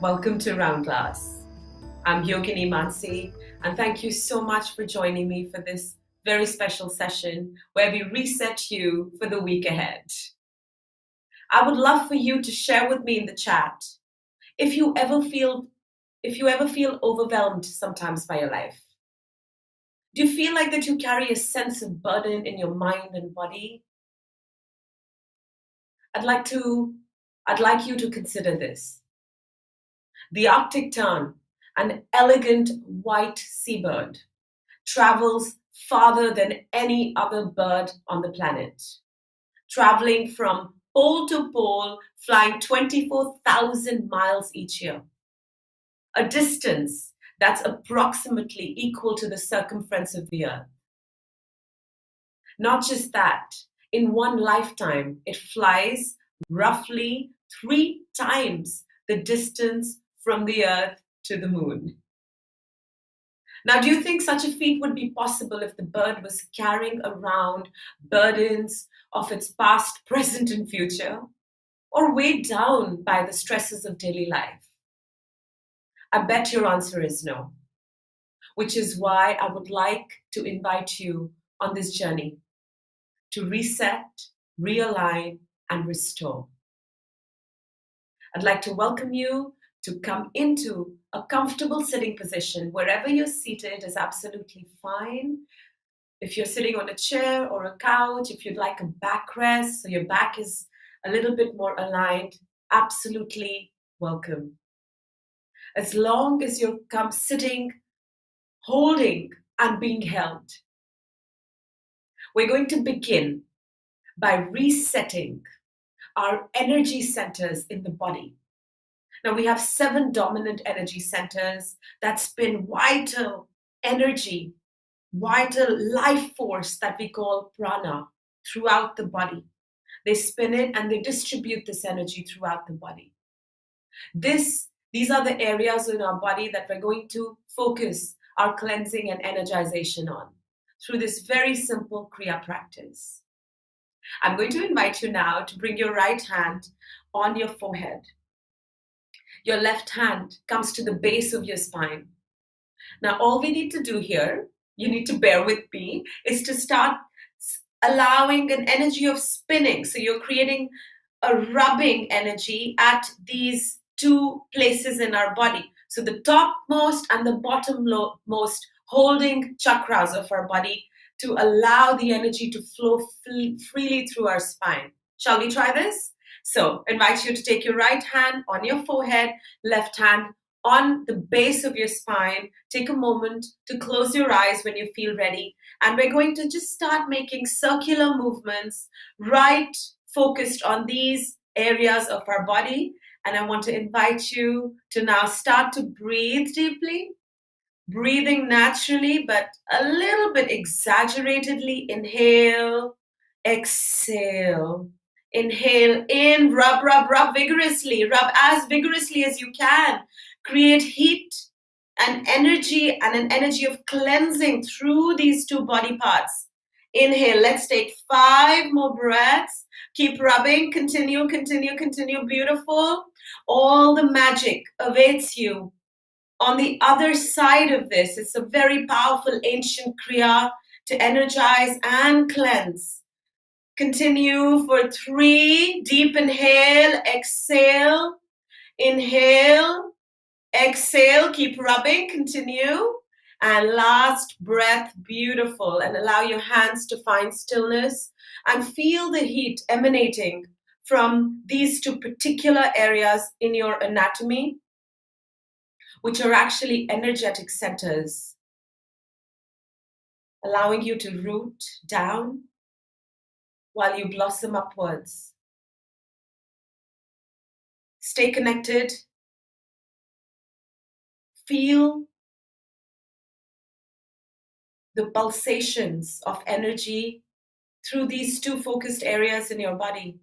Welcome to Round Glass. I'm Yogini Mansi, and thank you so much for joining me for this very special session where we reset you for the week ahead. I would love for you to share with me in the chat if you ever feel overwhelmed sometimes by your life. Do you feel like that you carry a sense of burden in your mind and body? I'd like you to consider this. The Arctic tern, an elegant white seabird, travels farther than any other bird on the planet, traveling from pole to pole, flying 24,000 miles each year, a distance that's approximately equal to the circumference of the Earth. Not just that, in one lifetime, it flies roughly 3 times the distance from the Earth to the Moon. Now, do you think such a feat would be possible if the bird was carrying around burdens of its past, present, and future, or weighed down by the stresses of daily life? I bet your answer is no, which is why I would like to invite you on this journey to reset, realign, and restore. I'd like to welcome you to come into a comfortable sitting position. Wherever you're seated is absolutely fine. If you're sitting on a chair or a couch, if you'd like a backrest, so your back is a little bit more aligned, absolutely welcome. As long as you're sitting, holding, and being held. We're going to begin by resetting our energy centers in the body. Now, we have 7 dominant energy centers that spin vital energy, vital life force that we call prana throughout the body. They spin it and they distribute this energy throughout the body. These are the areas in our body that we're going to focus our cleansing and energization on through this very simple Kriya practice. I'm going to invite you now to bring your right hand on your forehead. Your left hand comes to the base of your spine. Now, all we need to do here, you need to bear with me, is to start allowing an energy of spinning. So you're creating a rubbing energy at these 2 places in our body. So the topmost and the bottommost holding chakras of our body to allow the energy to flow freely through our spine. Shall we try this? So, invite you to take your right hand on your forehead, left hand on the base of your spine. Take a moment to close your eyes when you feel ready. And we're going to just start making circular movements, right focused on these areas of our body. And I want to invite you to now start to breathe deeply, breathing naturally, but a little bit exaggeratedly. Inhale, exhale. Inhale in, rub vigorously. Rub as vigorously as you can. Create heat and energy and an energy of cleansing through these 2 body parts. Inhale, let's take 5 more breaths. Keep rubbing, continue. Beautiful. All the magic awaits you on the other side of this. It's a very powerful ancient Kriya to energize and cleanse. Continue for 3. Deep inhale, exhale. Inhale, exhale. Keep rubbing, continue. And last breath, beautiful. And allow your hands to find stillness and feel the heat emanating from these 2 particular areas in your anatomy, which are actually energetic centers, allowing you to root down while you blossom upwards. Stay connected. Feel the pulsations of energy through these 2 focused areas in your body.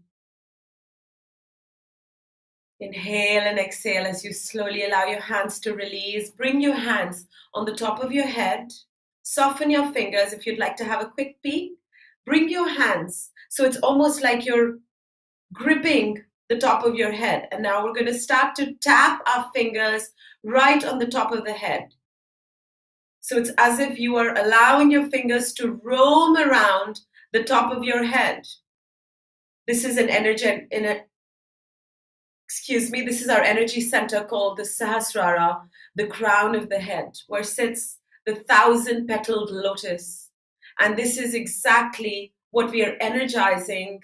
Inhale and exhale as you slowly allow your hands to release. Bring your hands on the top of your head. Soften your fingers if you'd like to have a quick peek. Bring your hands so it's almost like you're gripping the top of your head. And now we're going to start to tap our fingers right on the top of the head. So it's as if you are allowing your fingers to roam around the top of your head. This is this is our energy center called the Sahasrara, the crown of the head, where sits the 1,000-petaled lotus. And this is exactly what we are energizing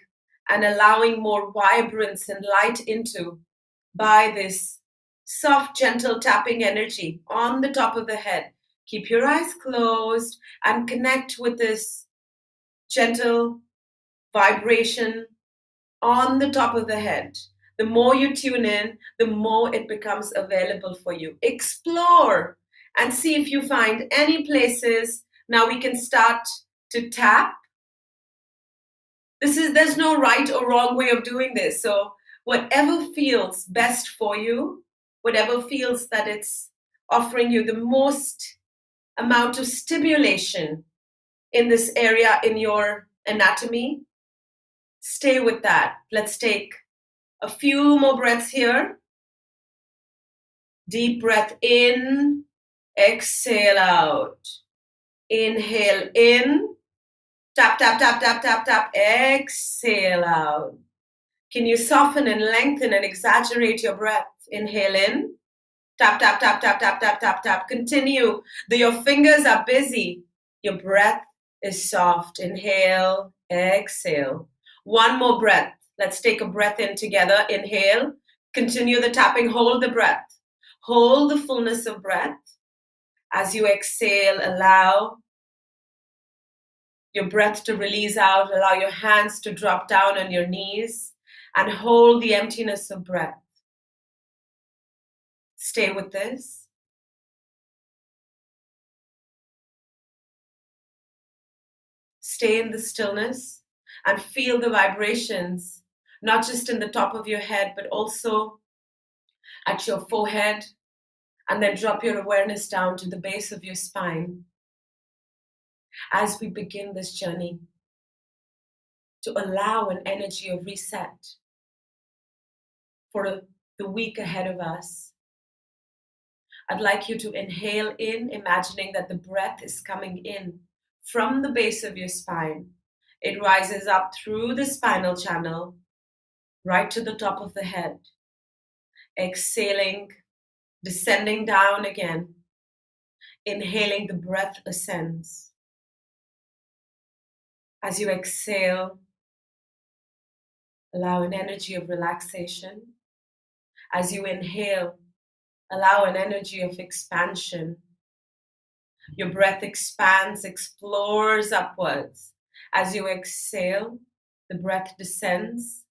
and allowing more vibrance and light into by this soft, gentle tapping energy on the top of the head. Keep your eyes closed and connect with this gentle vibration on the top of the head. The more you tune in, the more it becomes available for you. Explore and see if you find any places. Now we can start to tap. There's no right or wrong way of doing this. So whatever feels best for you, whatever feels that it's offering you the most amount of stimulation in this area in your anatomy, stay with that. Let's take a few more breaths here. Deep breath in, exhale out. Inhale in, tap, tap, tap, tap, tap, tap, exhale out. Can you soften and lengthen and exaggerate your breath? Inhale in, tap, tap, tap, tap, tap, tap, tap, tap. Continue. Your fingers are busy. Your breath is soft. Inhale, exhale. One more breath. Let's take a breath in together. Inhale. Continue the tapping. Hold the breath. Hold the fullness of breath. As you exhale, allow your breath to release out. Allow your hands to drop down on your knees and hold the emptiness of breath. Stay with this. Stay in the stillness and feel the vibrations, not just in the top of your head, but also at your forehead, and then drop your awareness down to the base of your spine as we begin this journey to allow an energy of reset for the week ahead of us. I'd like you to inhale in, imagining that the breath is coming in from the base of your spine. It rises up through the spinal channel, right to the top of the head. Exhaling, descending down again. Inhaling, the breath ascends. As you exhale, allow an energy of relaxation. As you inhale, allow an energy of expansion. Your breath expands, explores upwards. As you exhale, the breath descends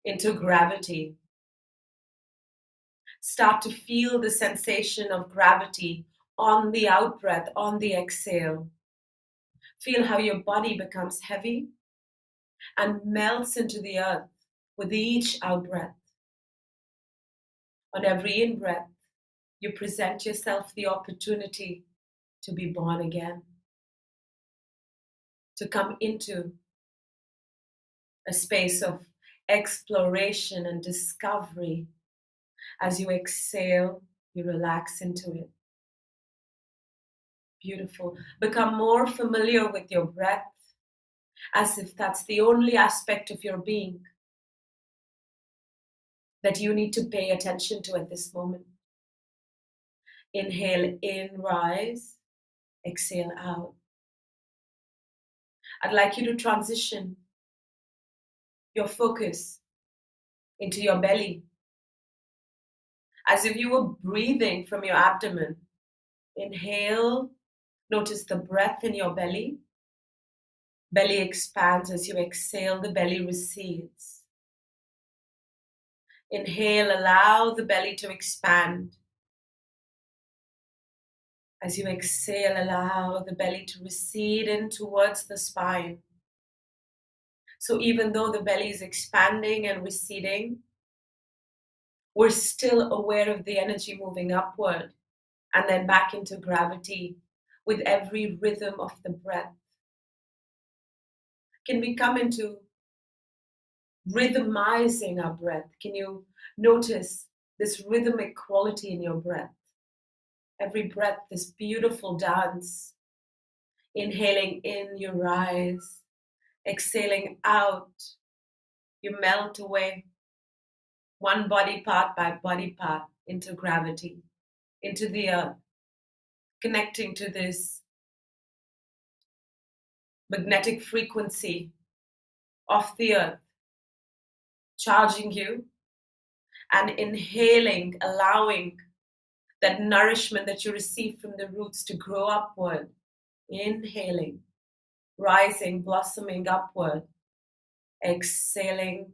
into gravity. Start to feel the sensation of gravity on the out-breath, on the exhale. Feel how your body becomes heavy and melts into the earth with each out-breath. On every in-breath, you present yourself the opportunity to be born again, to come into a space of exploration and discovery. As you exhale, you relax into it. Beautiful. Become more familiar with your breath, as if that's the only aspect of your being that you need to pay attention to at this moment. Inhale in, rise. Exhale out. I'd like you to transition your focus into your belly, as if you were breathing from your abdomen. Inhale, notice the breath in your belly. Belly expands. As you exhale, the belly recedes. Inhale, allow the belly to expand. As you exhale, allow the belly to recede in towards the spine. So even though the belly is expanding and receding, we're still aware of the energy moving upward and then back into gravity with every rhythm of the breath. Can we come into rhythmizing our breath. Can you notice this rhythmic quality in your breath? Every breath, this beautiful dance. Inhaling in, you rise. Exhaling out, you melt away, one body part by body part, into gravity, into the earth, connecting to this magnetic frequency of the earth, charging you, and inhaling, allowing that nourishment that you receive from the roots to grow upward. Inhaling, rising, blossoming upward. Exhaling,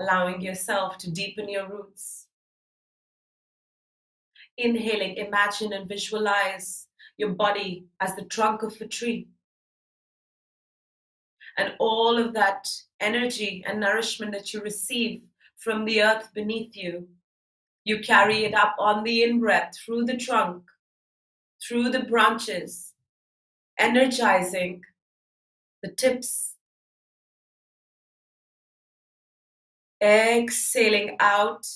allowing yourself to deepen your roots. Inhaling, imagine and visualize your body as the trunk of a tree. And all of that energy and nourishment that you receive from the earth beneath you, you carry it up on the in-breath through the trunk, through the branches, energizing the tips. Exhaling out,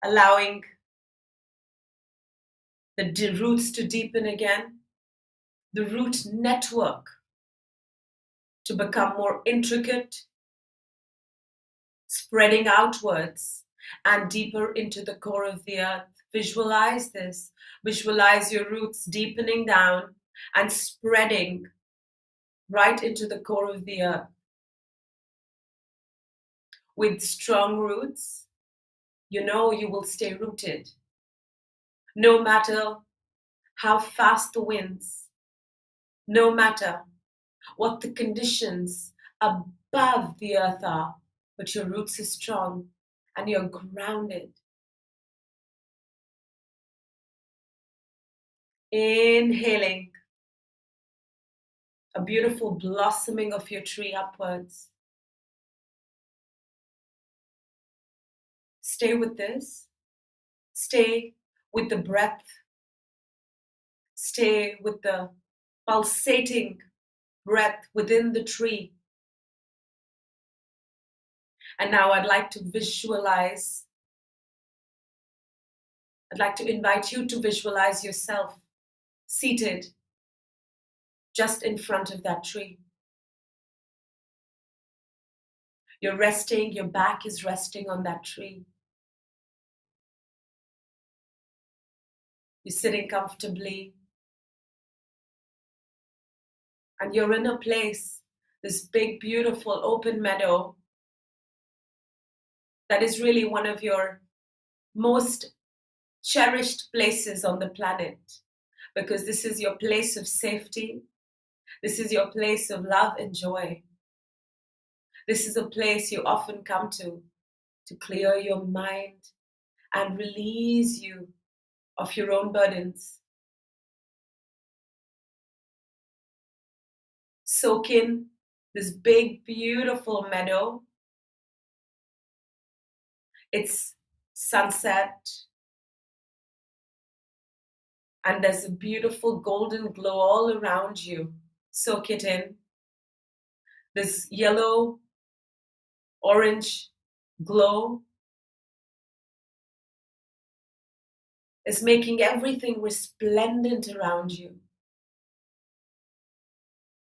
allowing the roots to deepen again, the root network to become more intricate, spreading outwards and deeper into the core of the earth. Visualize this. Visualize your roots deepening down and spreading right into the core of the earth. With strong roots, you know you will stay rooted. No matter how fast the winds, no matter what the conditions above the earth are, but your roots are strong and you're grounded. Inhaling a beautiful blossoming of your tree upwards. Stay with this. Stay with the breath. Stay with the pulsating breath within the tree. And now I'd like to invite you to visualize yourself seated just in front of that tree. You're resting, your back is resting on that tree. You're sitting comfortably. And you're in a place, this big, beautiful, open meadow that is really one of your most cherished places on the planet, because this is your place of safety. This is your place of love and joy. This is a place you often come to clear your mind and release you of your own burdens. Soak in this big, beautiful meadow. It's sunset, and there's a beautiful golden glow all around you. Soak it in. This yellow, orange glow is making everything resplendent around you.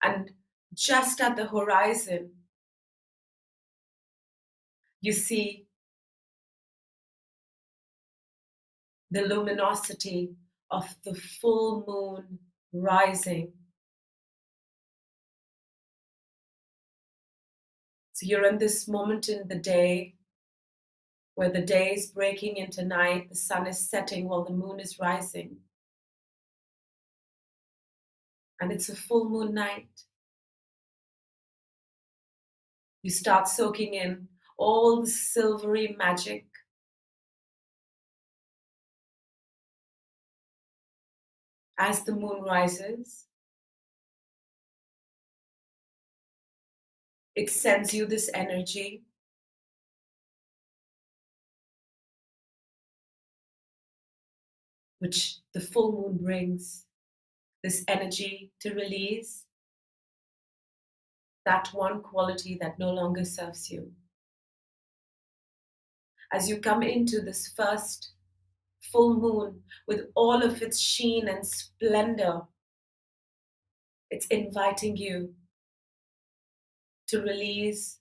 And just at the horizon, you see the luminosity of the full moon rising. So you're in this moment in the day where the day is breaking into night, the sun is setting while the moon is rising. And it's a full moon night. You start soaking in all the silvery magic. As the moon rises, it sends you this energy. Which the full moon brings, this energy to release, that one quality that no longer serves you. As you come into this first full moon with all of its sheen and splendor, it's inviting you to release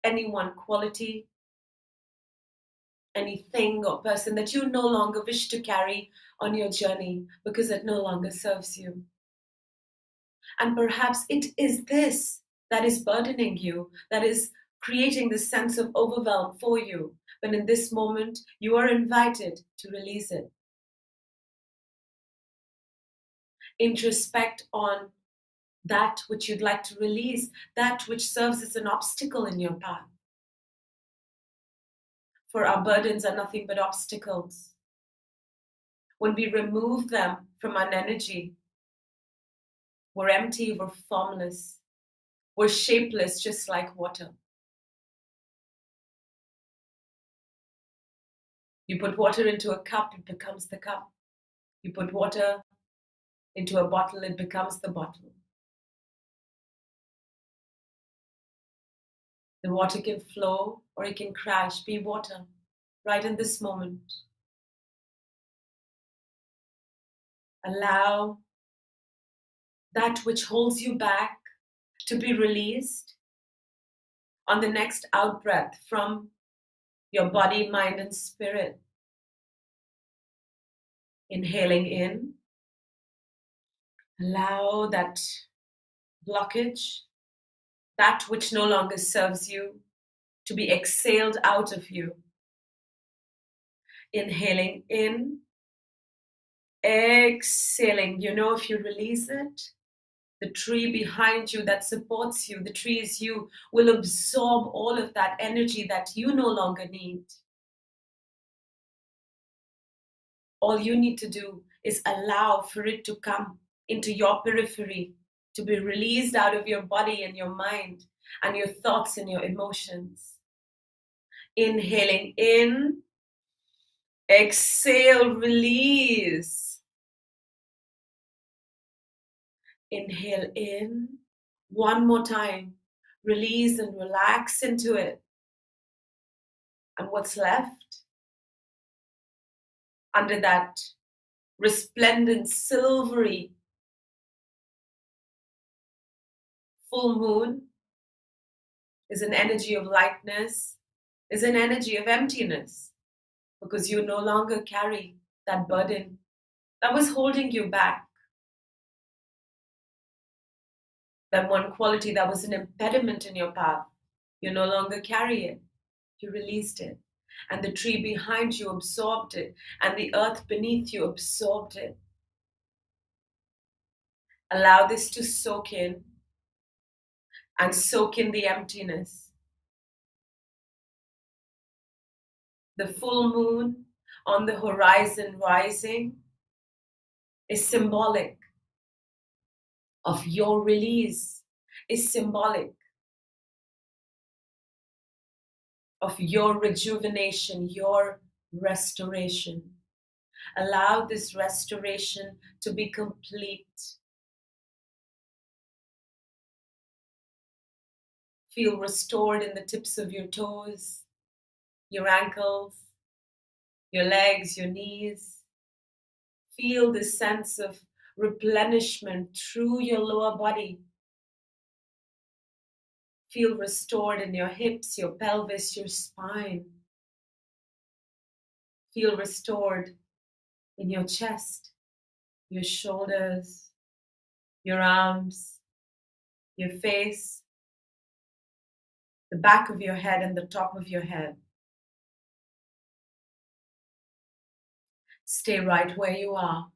any one quality, anything or person that you no longer wish to carry on your journey because it no longer serves you. And perhaps it is this that is burdening you, that is creating this sense of overwhelm for you. But in this moment, you are invited to release it. Introspect on that which you'd like to release, that which serves as an obstacle in your path. For our burdens are nothing but obstacles. When we remove them from our energy, we're empty, we're formless, we're shapeless, just like water. You put water into a cup, it becomes the cup. You put water into a bottle, it becomes the bottle. The water can flow or it can crash. Be water right in this moment. Allow that which holds you back to be released on the next out breath from your body, mind, and spirit. Inhaling in, allow that blockage, that which no longer serves you, to be exhaled out of you. Inhaling in, exhaling. You know, if you release it, the tree behind you that supports you, the tree is you, will absorb all of that energy that you no longer need. All you need to do is allow for it to come into your periphery, to be released out of your body and your mind and your thoughts and your emotions. Inhaling in, exhale, release. Inhale in, one more time, release and relax into it. And what's left under that resplendent, silvery full moon is an energy of lightness, is an energy of emptiness, because you no longer carry that burden that was holding you back. That one quality that was an impediment in your path, you no longer carry it. You released it. And the tree behind you absorbed it, and the earth beneath you absorbed it. Allow this to soak in and soak in the emptiness. The full moon on the horizon rising is symbolic of your release, is symbolic of your rejuvenation, your restoration. Allow this restoration to be complete. Feel restored in the tips of your toes, your ankles, your legs, your knees. Feel the sense of replenishment through your lower body. Feel restored in your hips, your pelvis, your spine. Feel restored in your chest, your shoulders, your arms, your face, the back of your head and the top of your head. Stay right where you are.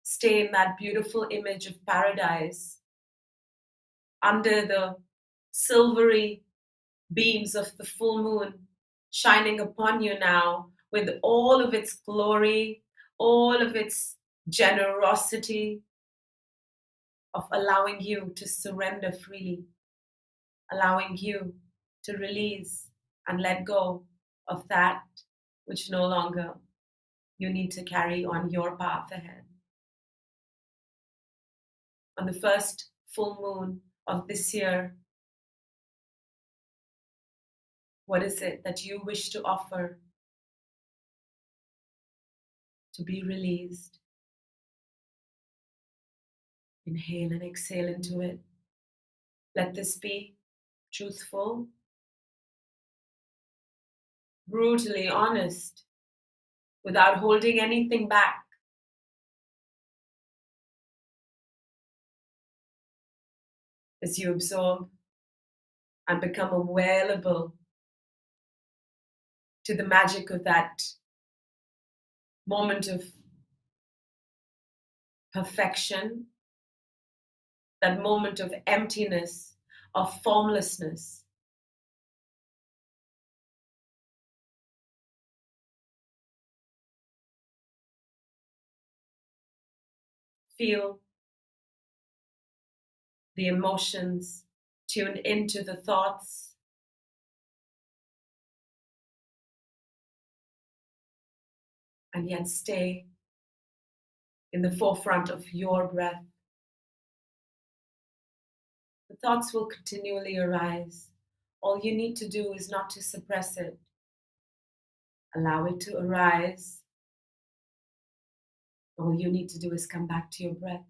Stay in that beautiful image of paradise under the silvery beams of the full moon shining upon you now with all of its glory, all of its generosity of allowing you to surrender freely, allowing you to release and let go of that which no longer you need to carry on your path ahead. On the first full moon of this year, what is it that you wish to offer to be released? Inhale and exhale into it. Let this be truthful, brutally honest, without holding anything back. As you absorb and become available to the magic of that moment of perfection, that moment of emptiness, of formlessness. Feel the emotions, tune into the thoughts, and yet stay in the forefront of your breath. The thoughts will continually arise. All you need to do is not to suppress it. Allow it to arise. All you need to do is come back to your breath.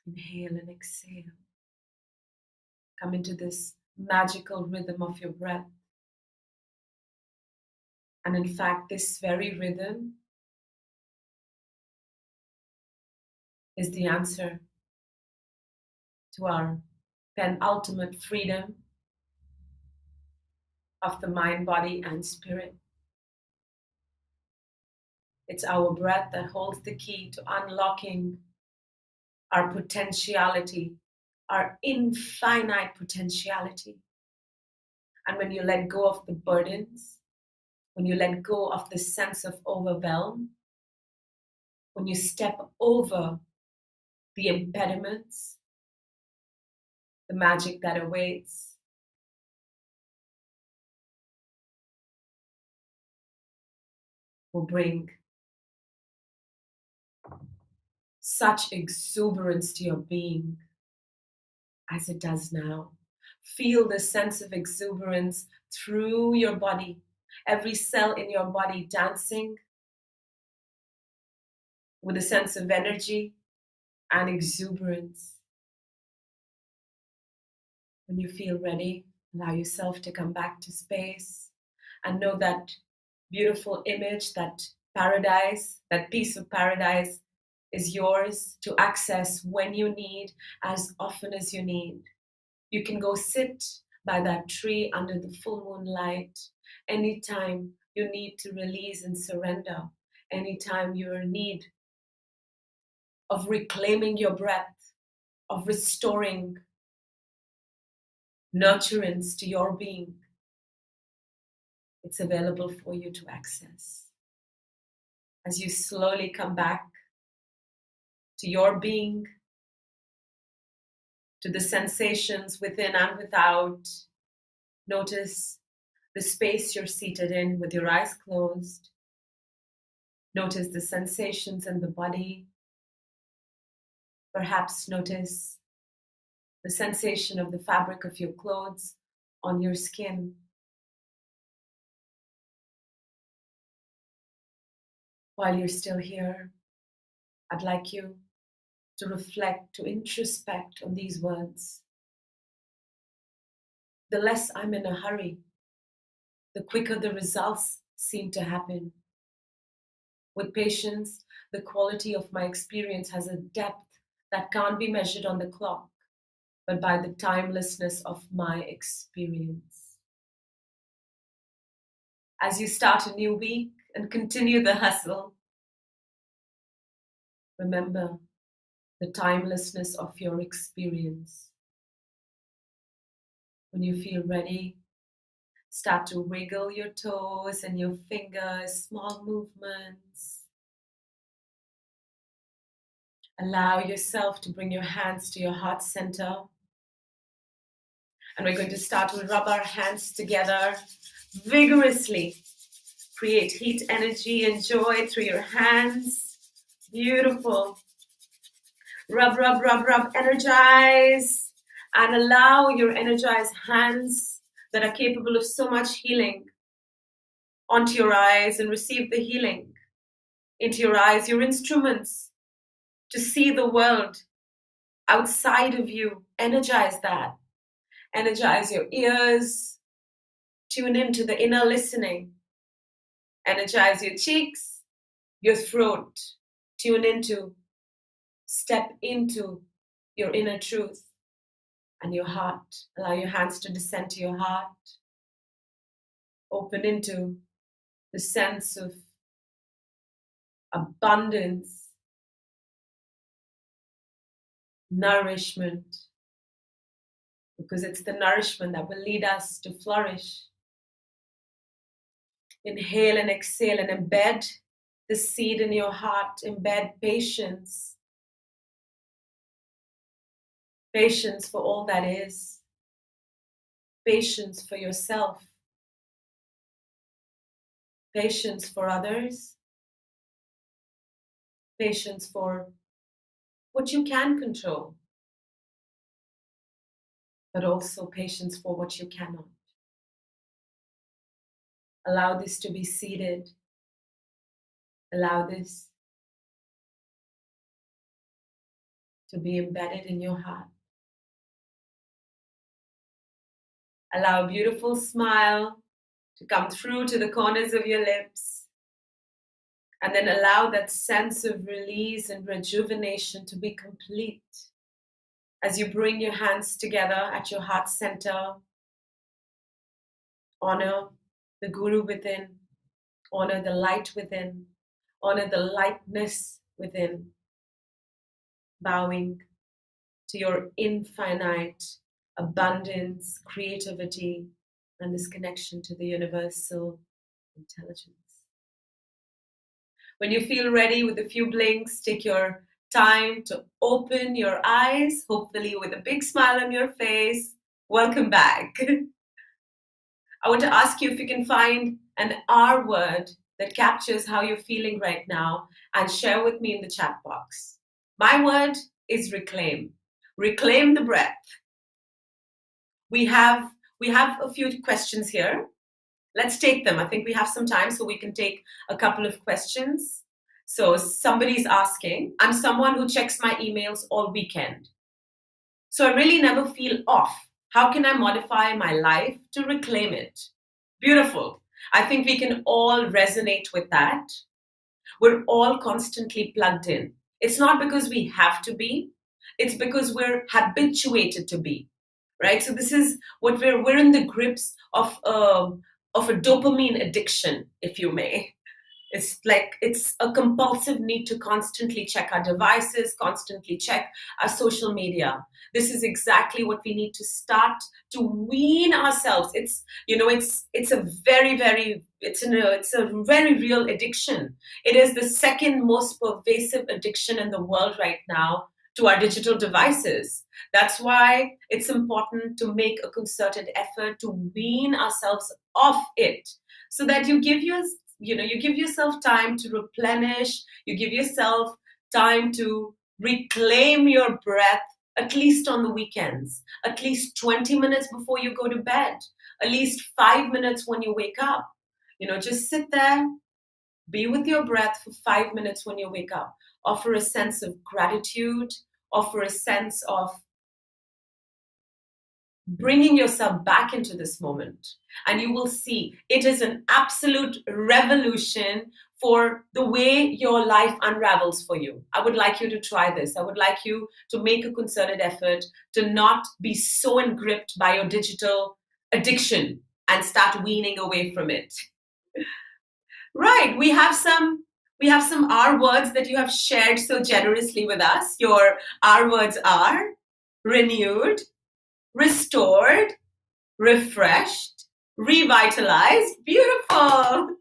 Inhale and exhale. Come into this magical rhythm of your breath. And in fact, this very rhythm is the answer to our penultimate freedom of the mind, body, and spirit. It's our breath that holds the key to unlocking our potentiality, our infinite potentiality. And when you let go of the burdens, when you let go of the sense of overwhelm, when you step over the impediments, the magic that awaits will bring such exuberance to your being as it does now. Feel the sense of exuberance through your body, every cell in your body dancing with a sense of energy and exuberance. When you feel ready, allow yourself to come back to space and know that beautiful image, that paradise, that piece of paradise is yours to access when you need, as often as you need. You can go sit by that tree under the full moonlight anytime you need to release and surrender, anytime you're in need of reclaiming your breath, of restoring nurturance to your being. It's available for you to access. As you slowly come back to your being, to the sensations within and without, notice the space you're seated in with your eyes closed. Notice the sensations in the body. Perhaps notice the sensation of the fabric of your clothes on your skin. While you're still here, I'd like you to reflect, to introspect on these words. The less I'm in a hurry, the quicker the results seem to happen. With patience, the quality of my experience has a depth that can't be measured on the clock, but by the timelessness of my experience. As you start a new week and continue the hustle, remember the timelessness of your experience. When you feel ready, start to wiggle your toes and your fingers, small movements. Allow yourself to bring your hands to your heart center. And we're going to start to rub our hands together vigorously. Create heat, energy, and joy through your hands. Beautiful. Rub, rub, rub, rub, energize, and allow your energized hands that are capable of so much healing onto your eyes and receive the healing into your eyes, your instruments to see the world outside of you. Energize that. Energize your ears. Tune into the inner listening. Energize your cheeks, your throat. Tune into, step into your inner truth and your heart. Allow your hands to descend to your heart. Open into the sense of abundance, nourishment, because it's the nourishment that will lead us to flourish. Inhale and exhale and embed the seed in your heart. Embed patience. Patience for all that is. Patience for yourself. Patience for others. Patience for what you can control. But also patience for what you cannot. Allow this to be seeded. Allow this to be embedded in your heart. Allow a beautiful smile to come through to the corners of your lips. And then allow that sense of release and rejuvenation to be complete as you bring your hands together at your heart center. Honor the Guru within. Honor the light within. Honor the lightness within. Bowing to your infinite abundance, creativity, and this connection to the universal intelligence. When you feel ready with a few blinks, take your time to open your eyes, hopefully with a big smile on your face. Welcome back. I want to ask you if you can find an R word that captures how you're feeling right now and share with me in the chat box. My word is reclaim. Reclaim the breath. We have a few questions here. Let's take them. I think we have some time, so we can take a couple of questions. So somebody's asking, I'm someone who checks my emails all weekend. So I really never feel off. How can I modify my life to reclaim it? Beautiful. I think we can all resonate with that. We're all constantly plugged in. It's not because we have to be, it's because we're habituated to be, right? So this is what we're in the grips of a dopamine addiction, if you may. It's like it's a compulsive need to constantly check our devices, constantly check our social media. This is exactly what we need to start to wean ourselves. It's a very real addiction. It is the second most pervasive addiction in the world right now to our digital devices. That's why it's important to make a concerted effort to wean ourselves off it, so that you give yourself time to replenish, you give yourself time to reclaim your breath, at least on the weekends, at least 20 minutes before you go to bed, at least 5 minutes when you wake up. Just sit there, be with your breath for 5 minutes when you wake up. Offer a sense of gratitude, offer a sense of bringing yourself back into this moment, and you will see it is an absolute revolution for the way your life unravels for you. I would like you to try this. I would like you to make a concerted effort to not be so engripped by your digital addiction and start weaning away from it. Right, we have some R words that you have shared so generously with us. Your R words are renewed, restored, refreshed, revitalized. Beautiful.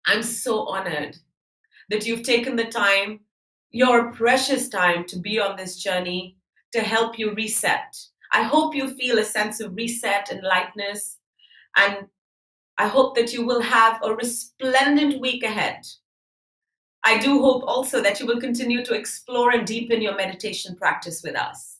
I'm so honored that you've taken the time, your precious time, to be on this journey to help you reset. I hope you feel a sense of reset and lightness, and I hope that you will have a resplendent week ahead. I do hope also that you will continue to explore and deepen your meditation practice with us.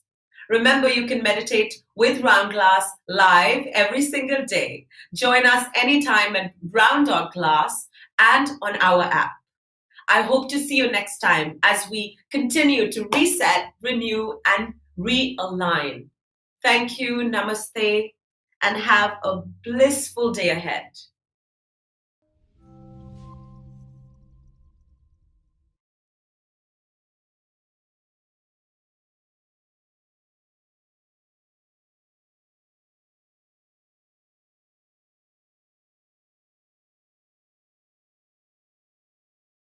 Remember, you can meditate with Round Glass live every single day. Join us anytime at round.glass and on our app. I hope to see you next time as we continue to reset, renew, and realign. Thank you, namaste, and have a blissful day ahead.